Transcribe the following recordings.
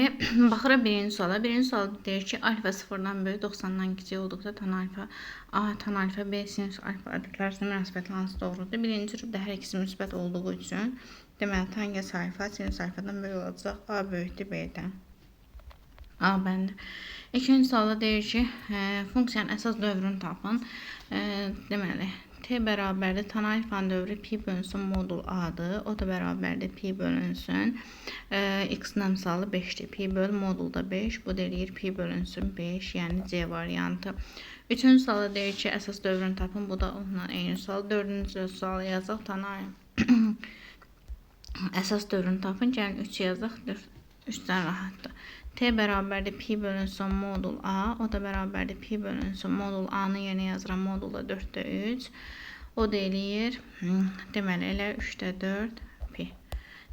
Deməli, baxırıq birinci suala. Birinci sual deyir ki, alfa 0-dan böyük 90-dan kiçik olduqda tan alfa A, tan alfa B, sinüs alfa ədədləri arasında münasibət hansı doğrudur? Birinci rübdə hər ikisi müsbət olduğu üçün, deməli, tangens alfa sinüs alfadan böyük olacaq. A böyükdür B-dən. A bəndə. İkinci sualda deyir ki, funksiyanın əsas dövrünü tapın. Deməli, T bərabərdir tan alfanın dövrü pi bölünsün modul A-dır. O da bərabərdir pi bölünsün. X-in əmsalı 5-dir. Pi böl modulda 5. Bu deyir pi bölünsün 5. Yəni C variantı. Üçüncü sualda deyir ki, əsas dövrünü tapın. Bu da onunla eyni sual. Dördüncü sualı yazaq. Əsas dövrünü tapın. Gəlin 3 yazaq. 3-dən rahatdır. T bərabərdir pi bölünsün modul A. O da bərabərdir pi bölünsün modul A-nı yenə yazıram. Modulda 4-də 3. O deyir, deməli, elə 3-də 4 pi.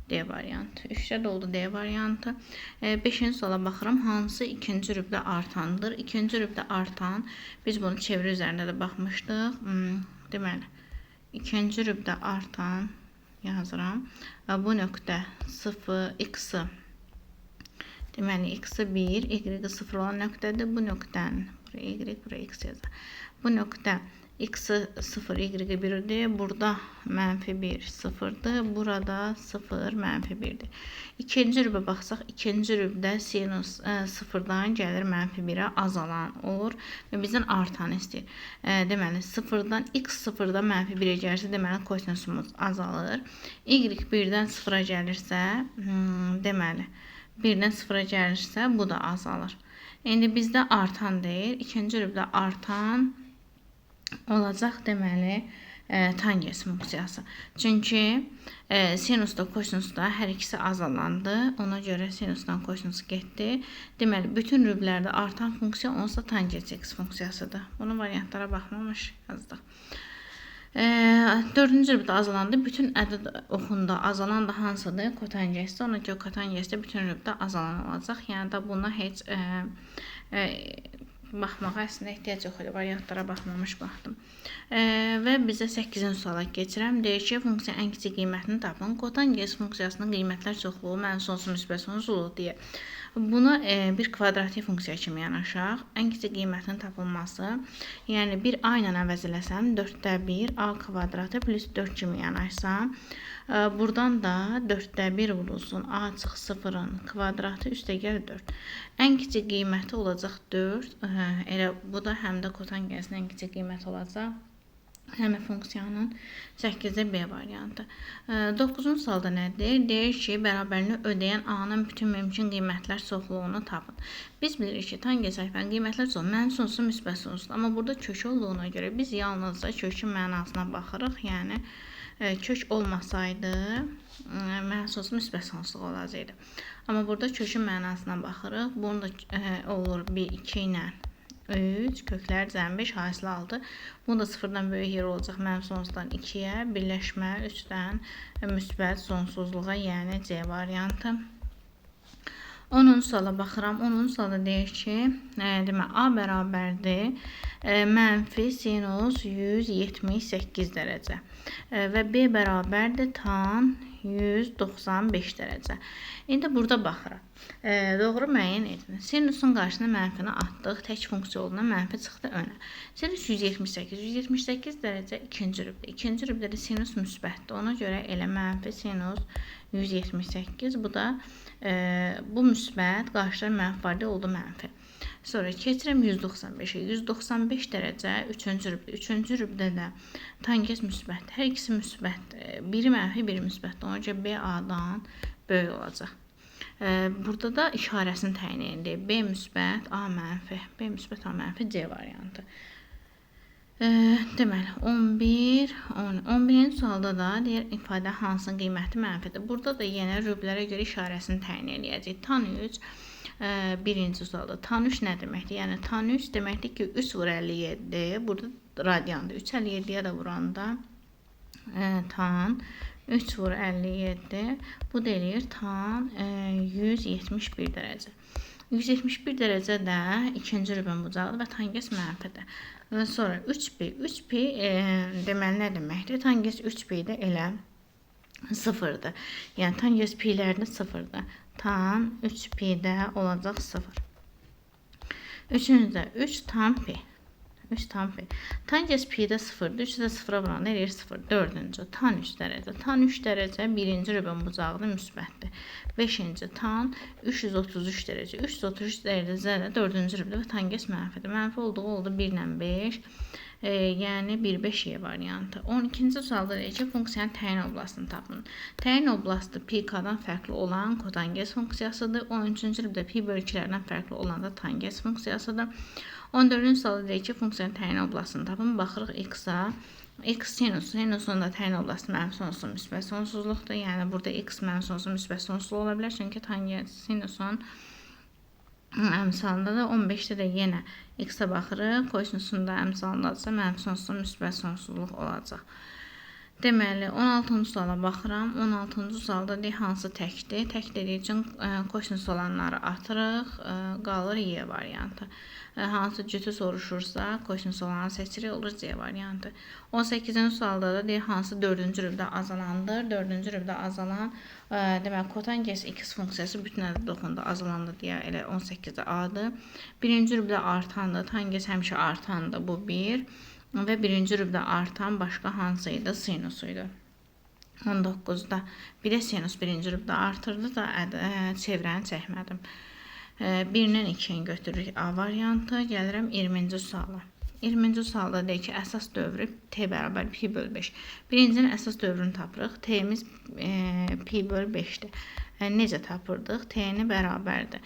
D variantı. 3-də də oldu D variantı. 5-ci suala baxıram. Hansı ikinci rübdə artandır? İkinci rübdə artan, biz bunu çeviri üzərində də baxmışdıq. Deməli, ikinci rübdə artan yazıram. Bu nöqtə 0, x-i deməli, x-i 1, y-i 0 olan nöqtədir. Bu nöqtənin, buraya y, buraya x yazır. Bu nöqtə x-i 0, y-i 1-dir. Burada mənfi 1, 0-dır. Burada 0, mənfi 1-dir. İkinci rübə baxsaq, ikinci rübdə sinus 0-dan gəlir mənfi 1-ə azalan olur. Və bizdən artan istəyir. Deməli, 0-dan x 0-dan mənfi 1-ə gəlirsə, deməli, kosinusumuz azalır. Y 1-dən 0-a gəlirsə, deməli, 1-dən 0-a gəlirsə, bu da azalır. İndi bizdə artan deyil. İkinci rübdə artan olacaq, deməli, tangens funksiyası. Çünki sinusda, kosinusda hər ikisi azalandı. Ona görə sinusdan kosinus getdi. Deməli, bütün rüblərdə artan funksiya onsuz da tangens x funksiyasıdır. Bunu variantlara baxmamış yazdıq. Dördüncü rübdə azalandı. Bütün ədəd oxunda azalan da hansıdır? Kotangensdir. Ona görə kotangensdə bütün rübdə azalan olacaq. Yəni da buna heç baxmağa əslində ehtiyac yox idi. Variantlara baxmamış baxdım. Və bizə 8-ci suala keçirəm. Deyir ki, funksiyanın ən kiçik qiymətini tapın. Kotangens funksiyasının qiymətlər çoxluğu -sonsuz müsbət sonsuzluq deyə. Bunu bir kvadratik funksiya kimi yanaşaq. Ən kiçik qiymətinin tapılması, yəni bir A ilə əvəz eləsəm, 4-də 1 A kvadratı plus 4 kimi yanaşsam, buradan da 4-də 1 vurulsun A çıx 0-ın kvadratı üstəgəl 4. Ən kiçik qiyməti olacaq 4. Elə bu da həm də kotangensin ən kiçik qiyməti olacaq. Həmin funksiyanın 8-də B variantı. 9-cu sualda nədir? Deyir ki, bərabərliyi ödəyən A-nın bütün mümkün qiymətlər çoxluğunu tapın. Biz bilirik ki, tangens alfanın qiymətlər çoxluğu sonsuz müsbət sonsuzdur. Amma burada kök olduğuna görə biz yalnızca kökün mənasına baxırıq. Yəni, kök olmasaydı, sonsuz müsbət sonsuzluq olacaqdı. Amma burada kökün mənasına baxırıq. Bunu da olur 1, 2 ilə 3, köklər cəmi 5, hasilə 6. Bu da 0-dan böyük yer olacaq. -sonsuzdan 2-yə, birləşmə 3-dən müsbət sonsuzluğa, yəni C variantı. 10-cu suala baxıram. 10-cu sualda deyir ki, demək, A bərabərdir mənfi sinus 178 dərəcə və B bərabərdir tan 195 dərəcə. İndi burada baxırıq. Doğru müəyyən edin. Sinusun qarşısına mənfini atdıq. Tək funksiya olduğuna mənfi çıxdı önə. Sinus 178. 178 dərəcə ikinci rübdə. İkinci rübdə də sinus müsbətdir. Ona görə elə mənfi sinus 178. Bu da bu müsbət, qarşılar mənfi var deyə oldu mənfi. Sonra keçirəm 195-ə. 195 dərəcə 3-cü rübdə. 3-cü rübdə də tangens müsbətdir. Hər ikisi müsbətdir. Biri mənfi, biri müsbətdir. Ona görə B A-dan böyük olacaq. Burada da işarəsini təyin edilir. B müsbət, A mənfi. B müsbət, A mənfi, C variantı. Deməli, 11, 11-ci sualda da deyir, ifadə hansının qiyməti mənfidir. Burada da yenə rüblərə görə işarəsini təyin edəcək. Tan 3, birinci sualda. Tan 3 nə deməkdir? Yəni, tan 3 deməkdir ki, 3 vur 57, burada radiyandır. 3 57-yə də vuranda tan 3 vur 57, bu deyir tan 171 dərəcə. 171 dərəcə də ikinci rübən bucaqdır və tangens mənfidir. Sonra 3pi. 3pi deməli nə deməkdir? Tangens 3pi də elə 0-dır. Yəni tangens pilərində 0-dır. tan 3 pi-də olacaq 0. Üçüncüdə 3 tan pi. 3 tan pi. Tangents pi-də 0-dır. 3-də 0-a vuranda eləyir 0. Dördüncü tan 3 dərəcə. Tan 3 dərəcə birinci rübən bucağıdır, müsbətdir. Beşinci tan 333 dərəcə. 333 dərəcə dördüncü rübdə və tangents mənfidir. Mənfi olduğu oldu 1 ilə 5. Yəni 1-5 variantı. 12-ci sualda deyir ki, funksiyanın təyin oblastını tapın. Təyin oblastı pi k-dan fərqli olan kotangens funksiyasıdır. 13-cü rübdə pi bölü 2-lərdən fərqli olan da tangents funksiyasıdır. 14-cü sualda deyir ki, funksiyanın təyin oblastını tapın. Baxırıq x-a. X sinus. Sinusun da təyin oblastı mənfi sonsuz müsbət sonsuzluqdur. Yəni burada x mənfi sonsuz müsbət sonsuzluq ola bilər. Çünki tangents sinusun əmsalında da 15-də də yenə x-ə baxırıq. Kosinusunda da əmsalındadırsa mənfi sonsuz müsbət sonsuzluq olacaq. Deməli 16-cı suala baxıram. 16-cı sualda deyir hansı təkdir? Tək dediyi üçün kosinus olanları atırıq. Qalır y variantı. Hansı cütü soruşursa kosinus olanı seçirik, olur c variantı. 18-ci sualda da deyir hansı 4-cü rübdə azalandır? 4-cü rübdə azalan demək kotangens x funksiyası bütün ədəd azalandı deyə elə 18-də a-dır. 1-ci rübdə artandır. Tangents həmişə artandır. Bu 1. Və 1-ci rübdə artan başqa hansıydı? Sinusuydu. 19-da bir də sinus 1-ci rübdə artırdı da çevrəni çəkmədim. 1-dən 2-ni götürürük A variantı. Gəlirəm 20-ci suala. 20-ci sualda deyir ki, əsas dövrü t bərabər pi bölü 5. Birincinin əsas dövrünü tapırıq. T'miz pi bölü 5-dir. Necə tapırdıq? T'ni bərabərdir.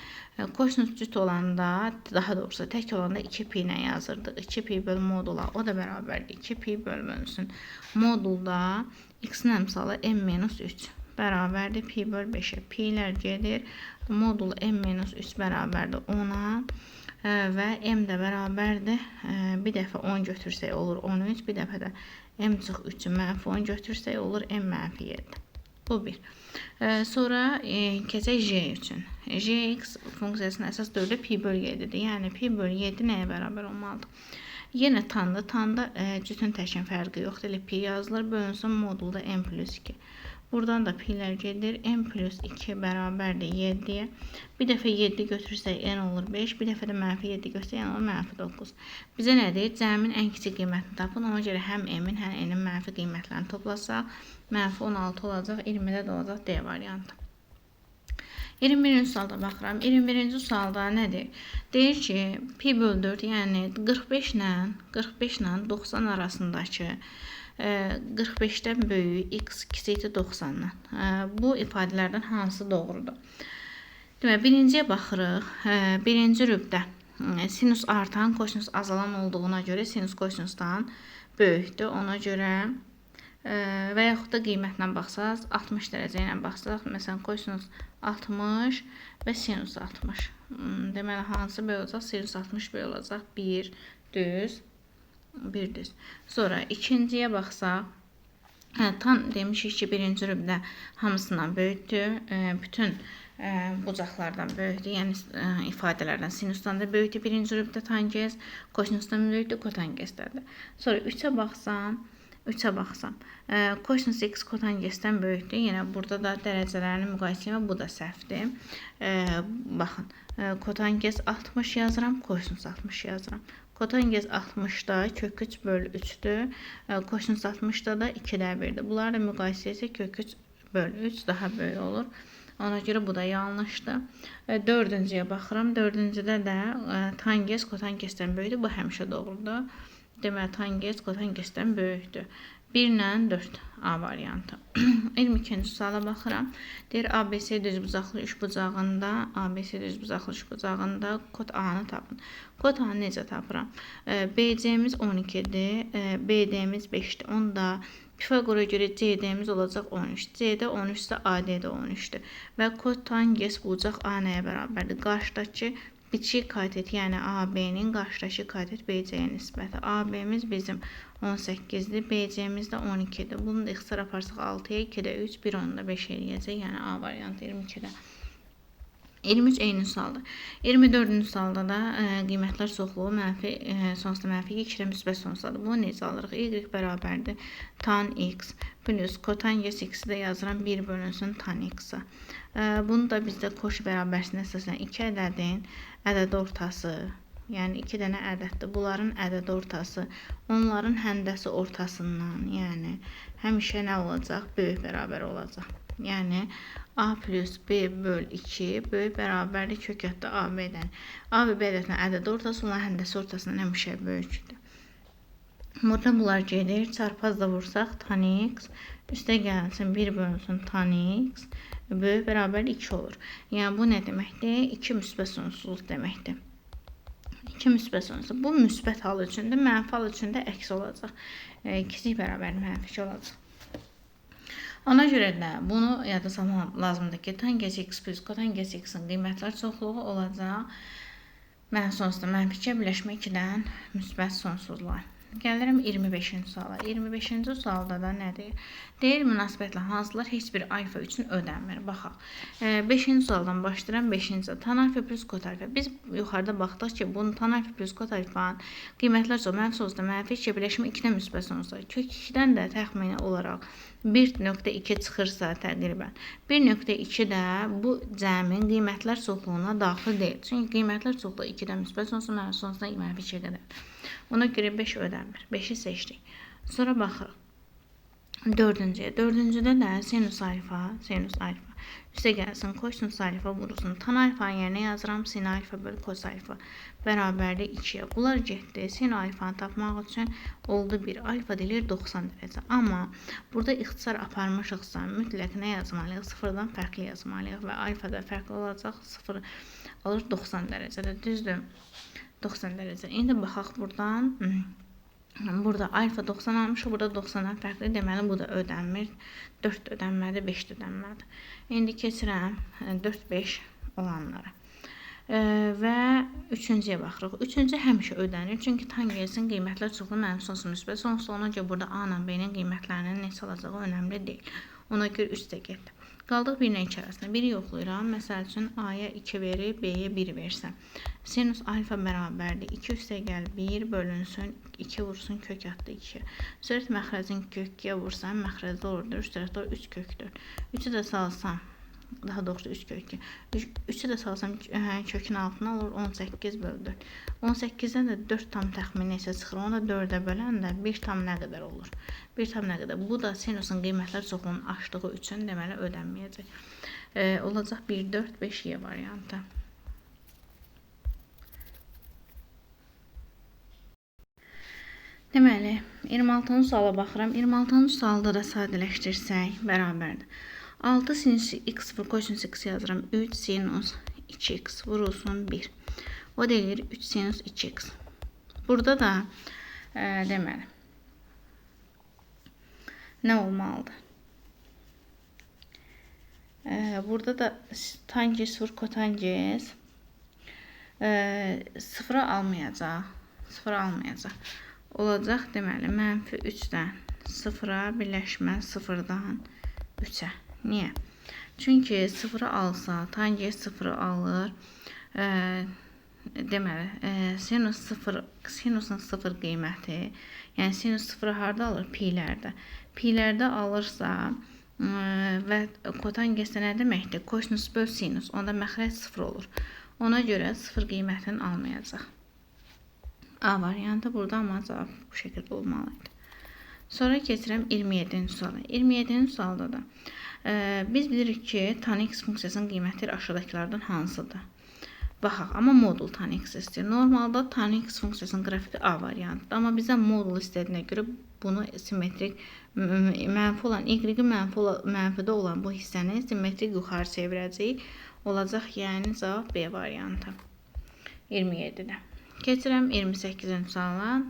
Kosinus cüt olanda, daha doğrusu tək olanda 2 pi ilə yazırdıq. 2 pi bölü modula, o da bərabərdir. 2 pi bölünsün. Modulda x-in əmsalı m-3 bərabərdir pi bölü 5-ə. Pi'lər gedir. Modul m-3 bərabərdir 10-a və m də bərabərdir. Bir dəfə 10 götürsək olur 13, bir dəfə də m çıx 3-ü mənfi 10 götürsək olur m mənfi 7. Bu 1. Sonra keçək j üçün. Jx funksiyasının əsas dövrü pi bölü 7-dir. Yəni pi bölü 7 nəyə bərabər olmalıdır? Yenə tandır. Tanda cütün təkin fərqi yoxdur. Elə pi yazılır. Bölünsün modulda m plus 2. Buradan da pi'lər gedir. M plus 2 bərabərdir 7-yə. Bir dəfə 7 götürsək n olur 5. Bir dəfə də mənfi 7 götürsək n olur mənfi 9. Bizə nə deyir? Cəmin ən kiçik qiymətini tapın. Ona görə həm m-in, həm n-in mənfi qiymətlərini toplasaq, mənfi 16 olacaq. 20-də də olacaq D variantı. 21-ci sualda baxıram. 21-ci sualda nədir? Deyir ki, pi bölü 4, yəni 45 ilə 90 arasındakı 45-dən böyük x kiçikdir 90-dan. Bu ifadələrdən hansı doğrudur? Demək, birinciyə baxırıq. Birinci rübdə sinus artan, kosinus azalan olduğuna görə sinus kosinusdan böyükdür. Ona görə və yaxud da qiymətlə baxsaq, 60 dərəcə ilə baxsaq, məsələn, kosinus 60 və sinus 60. Deməli, hansı böyük olacaq? Sinus 60 böyük olacaq. 1 düz. 1 düz. Sonra ikinciyə baxsaq, tan demişik ki, birinci rübdə hamısından böyükdür. Bütün bucaqlardan böyükdür. Yəni ifadələrdən sinusdan da böyükdür. Birinci rübdə tangents, kosinusdan böyükdür, kotangensdəndir. Sonra 3-ə baxsam, kosinus x kotangensdən böyükdür. Yəni burada da dərəcələrini müqayisə etmə, bu da səhvdir. Baxın, kotangens 60 yazıram, kosinus 60 yazıram. Kotangens 60-da kök 3 bölü 3-dür. Kosinus 60-da da 2-də 1-dir. Bunları da müqayisə etsək kök 3 bölü 3 daha böyük olur. Ona görə bu da yanlışdır. Dördüncüyə baxıram. Dördüncüdə də tangens kotangensdən böyükdür. Bu həmişə doğrudur. Deməli, tangens kotangensdən böyükdür. 1 ilə 4 A variantı. 22-ci suala baxıram. Deyir, ABC düzbucaqlı üçbucağında, ABC düzbucaqlı üçbucağında kod A-nı tapın. Kod A-nı necə tapıram? BC-miz 12-dir, BD-miz 5-dir. Onda Pifagora görə CD-miz olacaq 13. CD 13-də AD-də 13-dür. Və kod tangens bucaq A nəyə bərabərdir? Qarşıdakı biçik katet, yəni AB-nin qarşıdakı katet BC-yə nisbəti. AB-miz bizim 18-dir, BC-miz də 12-dir. Bunu da ixtisar aparsaq 6-ya, 2-də 3, 1 10-da 5 eləyəcək. Yəni A variantı 22-də. 23 eyni sualdır. 24-cü sualda da qiymətlər çoxluğu mənfi sonsuz mənfi 2 müsbət sonsuzdadır. Bunu necə alırıq? Y bərabərdir tan x plus kotanges x-i də yazıram 1 bölünsün tan x-a. Bunu da bizdə koşu bərabərsinə əsasən 2 ədədin ədəd ortası, yəni 2 dənə ədəddir. Bunların ədəd ortası onların həndəsi ortasından, yəni həmişə nə olacaq? Böyük bərabər olacaq. Yəni a plus b böl 2 böyük bərabərdir kökətdə a b-dən. A və b ədədinin ədəd ortası onların həndəsi ortasından həmişə böyükdür. Burada bunlar gedir. Çarpazda vursaq tan x üstə gəlsin 1 bölünsün tan x böyük bərabər 2 olur. Yəni bu nə deməkdir? 2 müsbət sonsuzluq deməkdir. 2 müsbət sonsuzluq. Bu müsbət hal üçün də, mənfi hal üçün də əks olacaq. Kiçik bərabər mənfi olacaq. Ona görə də bunu yada salmaq lazımdır ki, tangens x plus kotangens x-in qiymətlər çoxluğu olacaq. Sonsuzda mənfi 2 birləşmə 2-dən müsbət sonsuzlar. Gəlirəm 25-ci suala. 25-ci sualda da nədir? Deyir münasibətlə hansılar heç bir alfa üçün ödənmir. Baxaq. 5-ci sualdan başlayıram. 5-ci tan alfa plus kot alfa. Biz yuxarıda baxdıq ki, bunun tan alfa plus kot alfanın qiymətlər çox mənfi sonsuzda mənfi 2 birləşmə 2-dən müsbət sonsuzlar. Kök 2-dən də təxmini olaraq 1.2 çıxırsa təqribən 1.2 də bu cəmin qiymətlər çoxluğuna daxil deyil. Çünki qiymətlər çoxluğu 2-dən müsbət sonsuz mənfi sonsuzdan mənfi 2-yə qədər. Ona görə 5 ödənmir. 5-i seçdik. Sonra baxırıq. 4-cüyə. 4-cüdə də sinus alfa. Üstə gəlsin kosinus alfa vurulsun. Tan alfa yerinə yazıram. Sin alfa bölü kos alfa bərabərdir 2-yə. Bunlar getdi. Sin alfanı tapmaq üçün oldu 1. Alfa deyilir 90 dərəcə. Amma burada ixtisar aparmışıqsa mütləq nə yazmalıyıq? Sıfırdan fərqli yazmalıyıq və alfa da fərqli olacaq. 0 alır 90 dərəcədə. Düzdür? 90 dərəcə. İndi baxaq buradan. Burada alfa 90 almış, burada 90-dan fərqli. Deməli, bu da ödənmir. 4 də ödənmədi, 5 də ödənmədi. İndi keçirəm 4-5 olanlara. Və 3-cüyə baxırıq. 3-cü həmişə ödənir. Çünki tangensin qiymətlər çoxlu mənfi sonsuz müsbət sonsuz. Ona görə burada a ilə b-nin qiymətlərinin neçə alacağı önəmli deyil. Ona görə üstə getdi. Qaldıq 1 ilə 2 arasında. 1-i yoxlayıram. Məsəl üçün a-ya 2 verir, b-yə 1 versəm. Sinus alfa bərabərdir. 2 üstə gəl 1 bölünsün 2 vursun kök atdı 2. Sürət məxrəcin kök 2-yə vursam məxrəcdə olur 3 tərəfdə 3 kökdür. 3-ü də salsam, daha doğrusu 3 kök 2. 3-ü də salsam kökün altına olur 18 bölü 4. 18-dən də 4 tam təxmini isə çıxır. Onu da 4-ə böləndə 1 tam nə qədər olur? 1 tam nə qədər? Bu da sinusun qiymətlər çoxluğunun aşdığı üçün deməli ödənməyəcək. Olacaq 1, 4, 5 y variantı. Deməli, 26-cı suala baxıram. 26-cı sualda da sadələşdirsək bərabərdir. 6 sinus x vur kosinus x yazıram. 3 sinus 2x vurulsun 1. O deyir 3 sinus 2x. Burada da deməli nə olmalıdır? Burada da tangens vur kotangens sıfıra almayacaq. Olacaq deməli mənfi 3-dən 0-a birləşmə 0-dan 3-ə. Niyə? Çünki 0-ı alsa, tangens 0-ı alır. Deməli, sinusun 0 qiyməti, yəni sinus 0-ı harada alır? Pilərdə. Pilərdə alırsa və kotangens nə deməkdir? Kosinus böl sinus. Onda məxrəc 0 olur. Ona görə 0 qiymətini almayacaq. A variantı burada, amma cavab bu şəkildə olmalıydı. Sonra keçirəm 27-ci suala. 27-ci sualda da biz bilirik ki, tan x funksiyasının qiymətləri aşağıdakilərdən hansıdır? Baxaq, amma modul tan x istəyir. Normalda tan x funksiyasının qrafiki A variantıdır. Amma bizə modul istədiyinə görə bunu simmetrik mənfi olan, y-i mənfidə olan bu hissəni simmetrik yuxarı çevirəcəyik. Olacaq, yəni cavab B variantı. 27-də. Keçirəm 28-ci suala.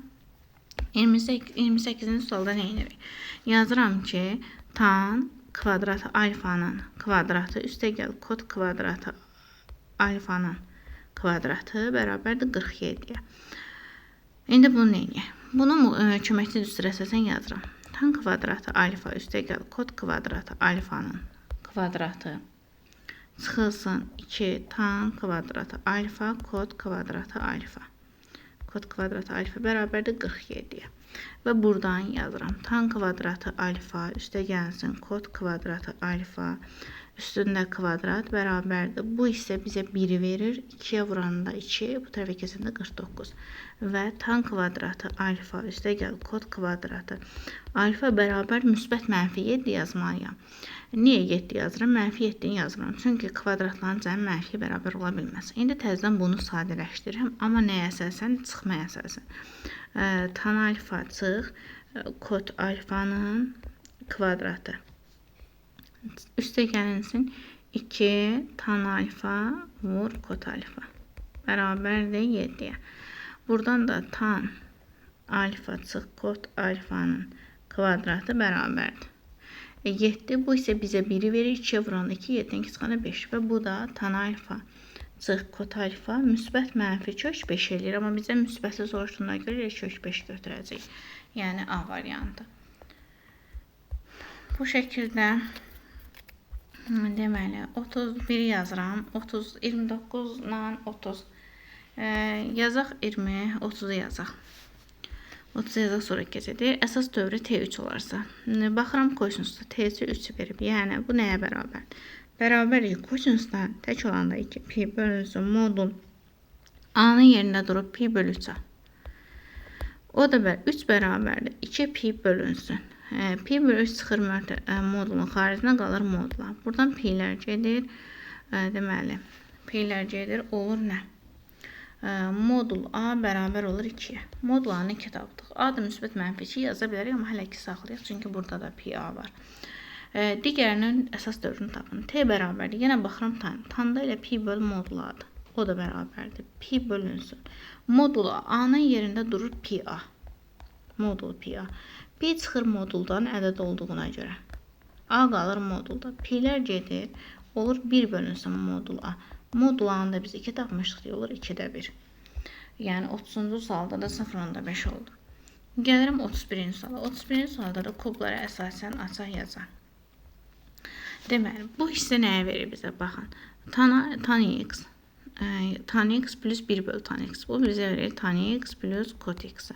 28-ci sualda nə edirik? Yazıram ki, tan kvadratı alfanın kvadratı üstə gəl kod kvadratı alfanın kvadratı bərabərdir 47-yə. İndi bunu neyək? Bunu köməkçi düstur əsasən yazıram. Tan kvadratı alfa üstə gəl kod kvadratı alfanın kvadratı Çıxılsın 2 tan kvadratı alfa kod kvadratı alfa. Kod kvadratı alfa bərabərdir 47-yə. Və buradan yazıram. Tan kvadratı alfa üstə gəlsin kod kvadratı alfa üstündə kvadrat bərabərdir. Bu isə bizə 1 verir. 2-yə vuranda 2, bu tərəfə keçəndə 49. Və tan kvadratı alfa üstə gəl kod kvadratı alfa bərabər müsbət mənfi 7 yazmalıyam. Niyə 7 yazıram? Mənfi 7-ni yazıram. Çünki kvadratların cəmi mənfi bərabər ola bilməz. İndi təzədən bunu sadələşdirirəm. Amma nəyə əsasən? Çıxmaya əsasən. Tan alfa çıx, kod alfanın kvadratı. Üstə gəlinsin 2 tan alfa vur kod alfa. Bərabərdir 7-yə. Buradan da tan alfa çıx, kod alfanın kvadratı bərabərdir. 7, bu isə bizə 1-i verir, 2-yə vuranda 2, 7-dən çıxanda 5 və bu da tan alfa çıx kod alfa müsbət mənfi kök 5 eləyir. Amma bizə müsbətli soruşduğuna görə kök 5 götürəcək. Yəni A variantı. Bu şəkildə deməli 31 yazıram. 29 ilə 30 yazaq 20, 30'u yazaq. 30 yazaq sonra keçəcək. Əsas dövrü T3 olarsa. Baxıram kosinusda T3 3 verib. Yəni bu nəyə bərabər? Bərabərlik kosinusdan tək olanda 2 pi bölünsün modul A-nın yerində durub pi bölü 3-ə. O da 3 bərabərdir. 2 pi bölünsün. Pi bölü 3 çıxır modulun xaricinə qalır modula. Buradan pi'lər gedir. Deməli, pi'lər gedir. Olur nə? Modul A bərabər olur 2'yə. Modul A-nı 2 tapdıq. A da müsbət mənfi 2 yaza bilərik, amma hələ ki saxlayaq. Çünki burada da pi A var. Digərinin əsas dövrünü tapın. T bərabərdir. Yenə baxıram tan. Tanda ilə pi böl modul A-dır. O da bərabərdir. Pi bölünsün. Modul A-nın yerində durur pi A. Modul pi A. Pi çıxır moduldan ədəd olduğuna görə. A qalır modulda. Pi'lər gedir. Olur 1 bölünsün modul A. Modul A-nı da biz 2 tapmışdıq. Olur 2'də 1. Yəni 30-cu sualda da 0.5 oldu. Gəlirim 31-ci suala. 31-ci sualda da kublara əsasən açaq yazaq. Deməli, bu hissə nəyə verir bizə? Baxın. Tan x. Tan x plus 1 bölü tan x. Bu bizə verir tan x plus kot x.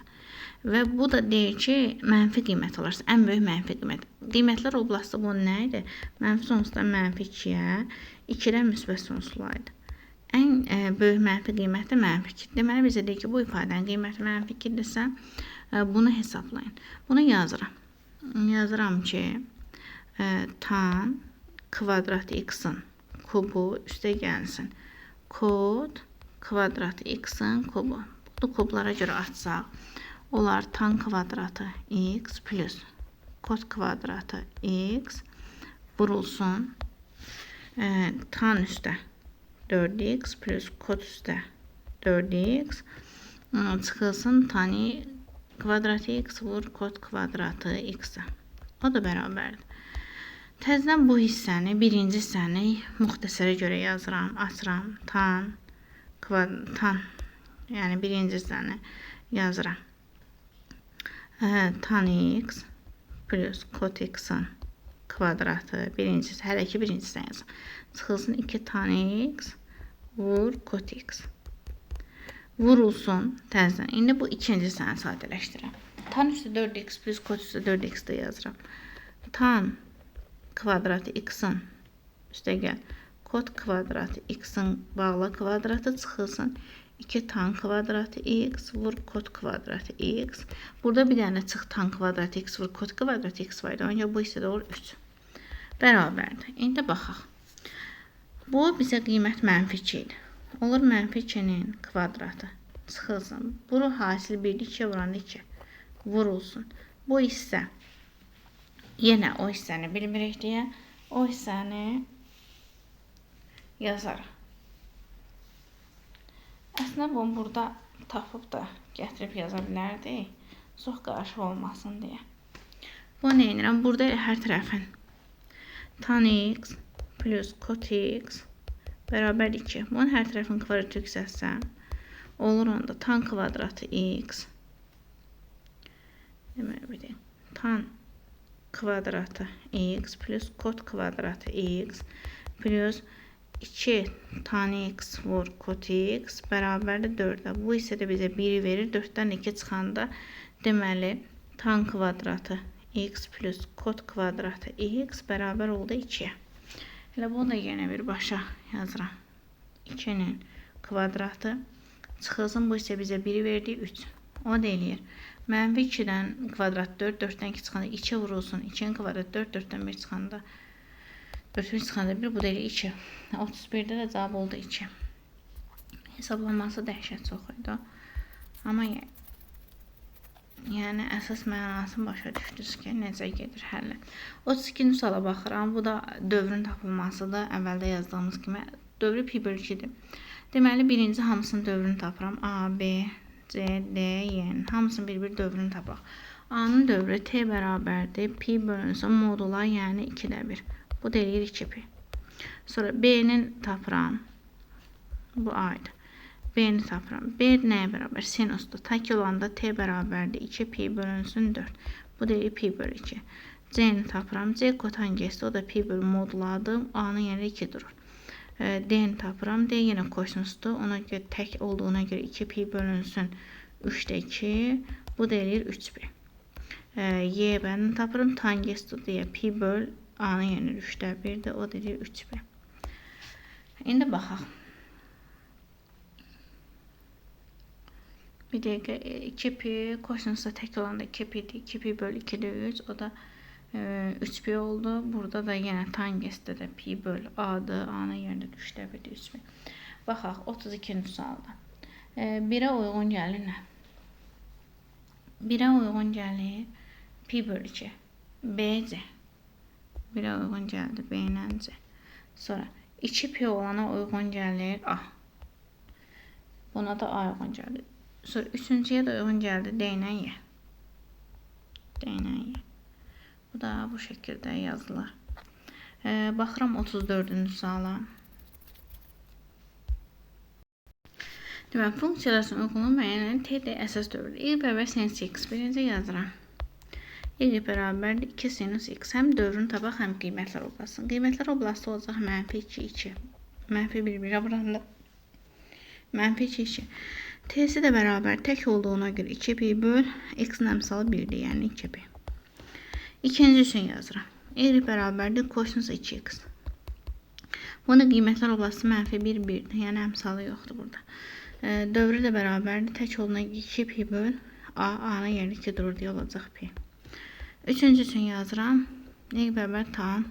Və bu da deyir ki, mənfi qiymət olarsa, ən böyük mənfi qiymət. Qiymətlər oblastı bu nə idi? Mənfi sonsuzdan mənfi 2-yə, 2-dən müsbət sonsuzlaydı. Ən böyük mənfi qiyməti mənfi 2. Deməli, bizə deyir ki, bu ifadənin qiyməti mənfi 2-dirsə, bunu hesablayın. Bunu yazıram. Yazıram ki, tan kvadrat x-in kubu üstə gəlsin. Kod kvadrat x-in kubu. Bu kublara görə açsaq, onlar tan kvadratı x plus kod kvadratı x vurulsun tan üstə 4x plus kod üstə 4x çıxılsın tani kvadratı x vur kod kvadratı x-ə. O da bərabərdir. Təzədən bu hissəni, birinci hissəni müxtəsərə görə yazıram, açıram. Tan, yəni birinci hissəni yazıram. Tan x plus kod x-in kvadratı birincisi, hələ ki birincisindən yazın. Çıxılsın 2 tan x vur kod x. Vurulsun təzədən. İndi bu ikinci hissəni sadələşdirəm. Tan üstə 4x plus kod üstə 4x də yazıram. Tan kvadratı x-in üstə gəl. Kod kvadratı x-in bağla kvadratı çıxılsın. 2 tan kvadratı x vur kod kvadratı x. Burada bir dənə çıx tan kvadratı x vur kod kvadratı x var idi. Ancaq bu hissədə olur 3. Bərabərdir. İndi baxaq. Bu bizə qiymət mənfi 2 idi. Olur mənfi 2-nin kvadratı. Çıxılsın. Bunu hasil 1-2 vuranda 2. Vurulsun. Bu hissə yenə o hissəni bilmirik deyə o hissəni yazarıq. Əslində bunu burada tapıb da gətirib yaza bilərdik. Çox qarşı olmasın deyə. Bu nə edirəm? Burada hər tərəfin tan x plus kot x bərabər 2. Bunun hər tərəfin kvadratı yüksəlsəm olur onda tan kvadratı x. Deməli bir deyim. Tan kvadratı x plus kot kvadratı x plus 2 tan x vur kot x bərabərdir 4-ə. Bu isə də bizə 1 verir. 4-dən 2 çıxanda deməli tan kvadratı x plus kot kvadratı x bərabər oldu 2-yə. Elə bunu da yenə bir başa yazıram. 2-nin kvadratı çıxılsın. Bu isə bizə 1 verdi 3. O da eləyir. Mənfi 2-dən kvadrat 4, 4-dən 2 çıxanda 2 vurulsun. 2-nin kvadratı 4, 4-dən 1 çıxanda 4-dən çıxanda 1, bu da eləyir 2. 31-də də cavab oldu 2. Hesablanması dəhşət çox idi. Amma yəni əsas mənasını başa düşdünüz ki, necə gedir həllə. 32-ci suala baxıram. Bu da dövrün tapılmasıdır. Əvvəldə yazdığımız kimi dövrü pi bölü 2-dir. Deməli, birinci hamısının dövrünü tapıram. A, B, C, D, Y-nin hamısının bir-bir dövrünü tapaq. A-nın dövrü t bərabərdir. Pi bölünsün modula, yəni 2-də 1. Bu da eləyir 2pi. Sonra B-nin tapıram. Bu A-ydı. B-ni tapıram. B nəyə bərabər? Sinusdur. Tak olanda t bərabərdir. 2 pi bölünsün 4. Bu da eləyir pi bölü 2. C-ni tapıram. C kotangesdir. O da pi bölü moduladır. A-nın yeri 2 durur. D-ni tapıram. D yenə kosinusdur. Ona görə tək olduğuna görə 2 pi bölünsün 3-də 2. Bu da eləyir 3 pi. Y bərini tapıram. Tangesdir deyə pi böl A-nın yeri 3-də 1-dir. O da eləyir 3 pi. İndi baxaq. Bir dəqiqə 2 pi kosinusda tək olanda 2 pi'dir. 2 pi böl 2'də 3. O da 3 pi oldu. Burada da yenə tangesdə də pi böl A-dır. A-nın yerində 3'də 1'dir 3 pi. Baxaq 32-ci sualda. 1'ə uyğun gəlir nə? 1'ə uyğun gəlir pi böl 2. BC. 1'ə uyğun gəldi B ilə C. Sonra 2 pi olana uyğun gəlir A. Buna da A uyğun gəlir. Sonra üçüncüyə də uyğun gəldi D ilə Y. D ilə Y. Bu da bu şəkildə yazılır. Baxıram 34-cü suala. Deməli, funksiyaların uyğunluğu müəyyən t-də əsas dövrüdür. Y bərabər sinus x. Birinci yazıram. Y bərabərdir 2 sinus x. Həm dövrünü tapaq, həm qiymətlər oblasın. Qiymətlər oblasında olacaq mənfi 2, 2. Mənfi 1-1 buranda. Mənfi 2, 2. T'si də bərabər tək olduğuna görə 2 pi böl x-in əmsalı 1'dir, yəni 2 pi. İkinci üçün yazıram. Y bərabərdir kosinus 2x. Bunda qiymətlər oblası mənfi 1, 1'dir, yəni əmsalı yoxdur burada. Dövrü də bərabərdir, tək olduğuna 2 pi böl A, A-nın yeri 2 durur deyə olacaq pi. Üçüncü üçün yazıram. Y bərabər tan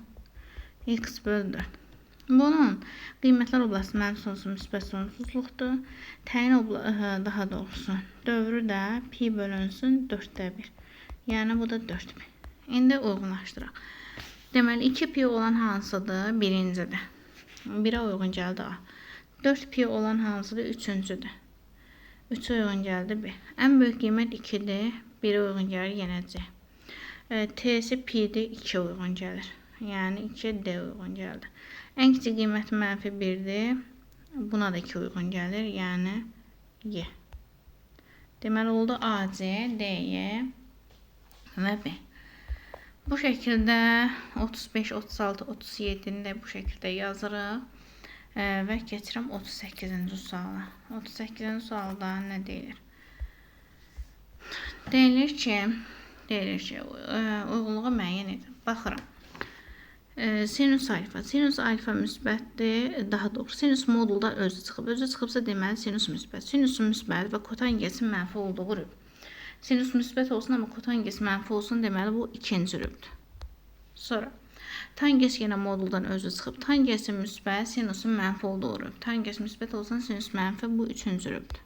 x böl 4. Bunun qiymətlər oblası mənfi sonsuz müsbət sonsuzluqdur. Təyin daha doğrusu dövrü də pi bölünsün 4'də 1. Yəni bu da 4 pi. İndi uyğunlaşdıraq. Deməli 2 pi olan hansıdır? Birincidir. 1'ə uyğun gəldi A. 4 pi olan hansıdır? Üçüncüdür. 3'ə uyğun gəldi B. Ən böyük qiymət 2'dir. 1'ə uyğun gəlir yenə C. T'si pi'dir 2'ə uyğun gəlir. Yəni 2'ə D uyğun gəldi. Ən kiçik qiyməti mənfi 1'dir. Buna da 2 uyğun gəlir. Yəni Y. Deməli oldu AC, DY və B. Bu şəkildə 35, 36, 37'ni də bu şəkildə yazırıq. Və keçirəm 38-ci suala. 38-ci sualda nə deyilir? Deyilir ki, uyğunluğu müəyyən edin. Baxıram. Sinus alfa. Sinus alfa müsbətdir. Daha doğrusu sinus modulda özü çıxıb. Özü çıxıbsa deməli sinus müsbət. Sinusun müsbət və kotangesin mənfi olduğu rüb. Sinus müsbət olsun, amma kotanges mənfi olsun, deməli bu ikinci rübdür. Sonra tanges yenə moduldan özü çıxıb. Tangesin müsbət, sinusun mənfi olduğu rüb. Tanges müsbət olsun, sinus mənfi, bu üçüncü rübdür.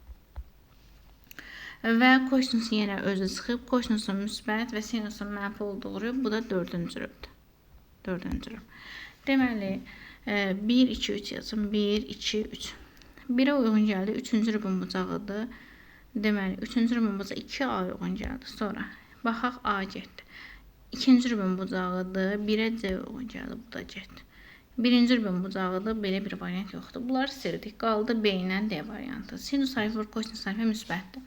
Və kosinus yenə özü çıxıb. Kosinusun müsbət və sinusun mənfi olduğu rüb, bu da dördüncü rübdür. Deməli 1, 2, 3 yazım. 1, 2, 3. 1'ə uyğun gəldi. Üçüncü rübün bucağıdır. Deməli 3-cü rübün bucağı 2A uyğun gəldi. Sonra baxaq A getdi. İkinci rübün bucağıdır. 1'ə C uyğun gəldi. Bu da getdi. Birinci rübün bucağıdır. Belə bir variant yoxdur. Bunları sildik. Qaldı B ilə D variantı. Sinus alfa və kosinus alfa müsbətdir.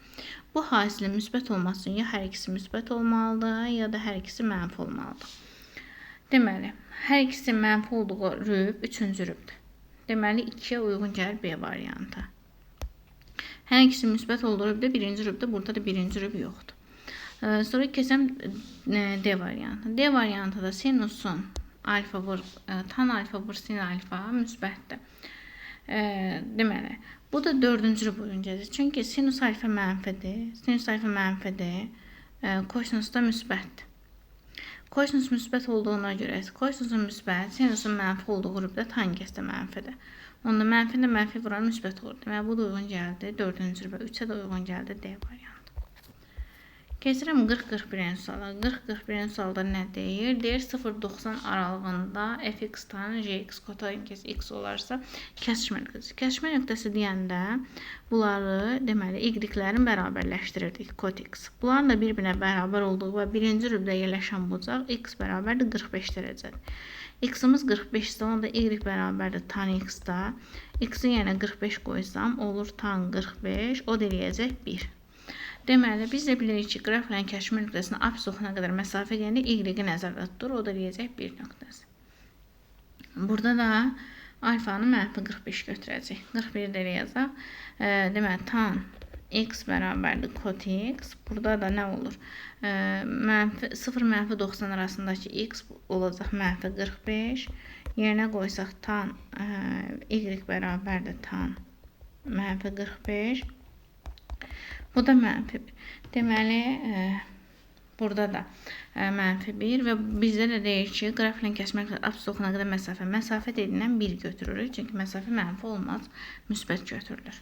Bu hasilin müsbət olması üçün ya hər ikisi müsbət olmalıdır, ya da hər ikisi mənfi olmalıdır. Deməli, hər ikisi mənfi olduğu rüb üçüncü rübdür. Deməli 2-yə uyğun gəlir B variantı. Hər ikisi müsbət olduğu rübdə birinci rübdə, burada da birinci rüb yoxdur. Sonra keçəm D variantı. D variantı da sinusun alfa vur tan alfa vur sin alfa müsbətdir. Deməli, bu da 4-cü rüb uyğun gəlir. Çünki sinus alfa mənfidir. Sinus alfa mənfidir. Kosinus da müsbətdir. Kosinus müsbət olduğuna görə kosinusun müsbət, sinusun mənfi olduğu rübdə tangens də mənfidir. Onda mənfi ilə mənfi vuran müsbət olur. Deməli, bu da uyğun gəldi 4-cü rübə. 3-ə də uyğun gəldi D variantı. Keçirəm 40-41-ci suala. 40-41-ci sualda nə deyir? Deyir 0-90 aralığında fx tan jx kotangens x olarsa kəsişmə nöqtəsi. Kəsişmə nöqtəsi deyəndə bunları deməli y-lərin bərabərləşdirirdik kot x. Bunların da bir-birinə bərabər olduğu və birinci rübdə yerləşən bucaq x bərabərdir 45 dərəcədir. X-imiz 45-də, onda y bərabərdir tan x-da. X-i yenə 45 qoysam olur tan 45, o da eləyəcək 1. Deməli, biz də bilirik ki, qrafların kəsişmə nöqtəsinin apsis oxuna qədər məsafə deyəndə y-i nəzərdə tutur, o da eləyəcək 1 nöqtəsi. Burada da alfanı mənfi 45 götürəcək. 41 də eləyəcək. Deməli, tan x bərabərdir kot x. Burada da nə olur? 0-90 arasındakı x olacaq mənfi 45. Yerinə qoysaq tan y bərabərdir tan mənfi 45. Bu da mənfi 1. Deməli, burada da mənfi 1 və bizdə də deyir ki, qrafların kəsişmə nöqtəsi apsis oxuna qədər məsafə dedilən 1 götürürük. Çünki məsafə mənfi olmaz, müsbət götürülür.